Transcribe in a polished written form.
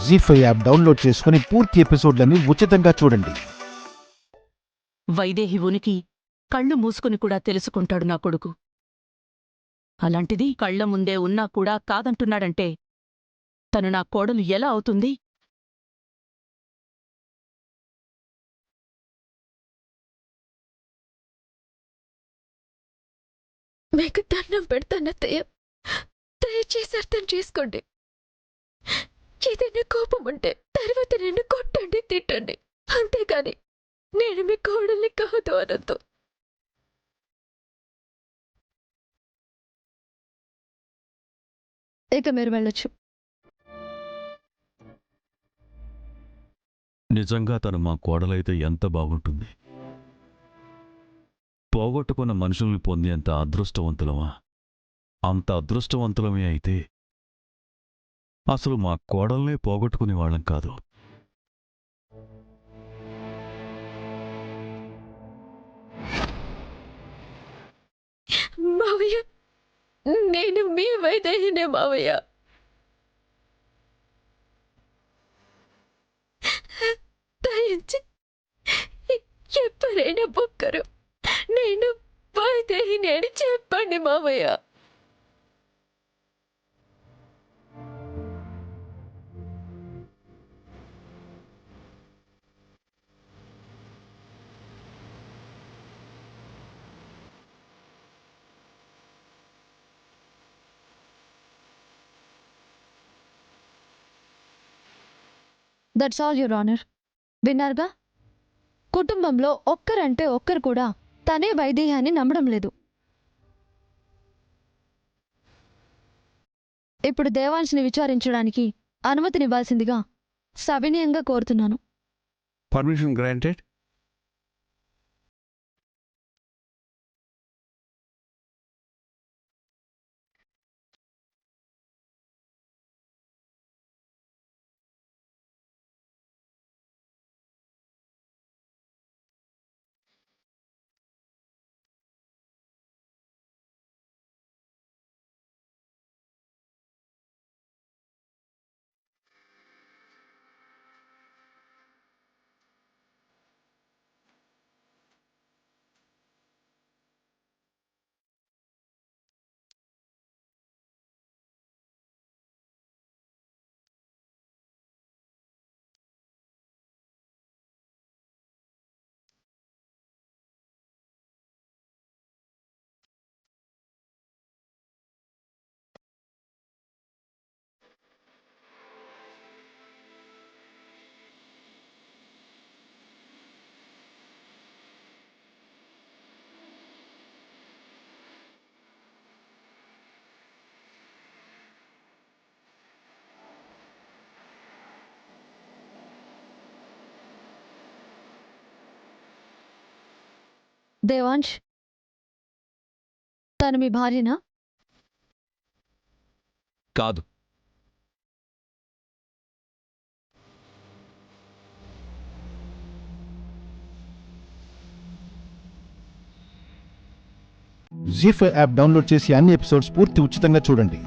జీ5 app download చేసుకుని పూర్తి ఎపిసోడ్లని ఉచితంగా చూడండి. వైదేహి ఉనికి కళ్ళు మూసుకుని కూడా తెలుసుకుంటాడు నా కొడుకు. అలాంటిది కళ్ల ముందే ఉన్నా కూడా కాదంటున్నాడంటే తను నా కోడలు ఎలా అవుతుంది? మీకు దండం పెడతానత్తయ్య, దయచేసి అర్థం చేసుకోండి. ఏదైనా కోపం ఉంటే తర్వాత నన్ను కొట్టండి, తిట్టండి, అంతేగాని నేను మీ కోడల్ని కాదు అనొద్దు. ఇక మీరు వెళ్ళొచ్చు. నిజంగా తను మా కోడలైతే ఎంత బాగుంటుంది. పోగొట్టుకున్న మనుషుల్ని పొందేంత అదృష్టవంతులమా? అంత అదృష్టవంతులమే అయితే అసలు మా కోడల్నే పోగొట్టుకునే వాళ్ళం కాదు. మావయ్య, నేను మీ వైదేహినే మావయ్య. దయించి ఎప్పుడైనా ఒక్కరు నేను వైదేహిని అని చెప్పండి మావయ్య. That's all your honour. విన్నారుగా, కుటుంబంలో ఒక్కరంటే ఒక్కరు కూడా తనే వైదేహి అని నమ్మడం లేదు. ఇప్పుడు దేవాంశ్ని విచారించడానికి అనుమతినివ్వాల్సిందిగా సవినయంగా కోరుతున్నాను. Permission granted. దేవాంశ్, తను మీ భార్యనా? కాదు. జీ5 యాప్ డౌన్లోడ్ చేసి అన్ని ఎపిసోడ్స్ పూర్తి ఉచితంగా చూడండి.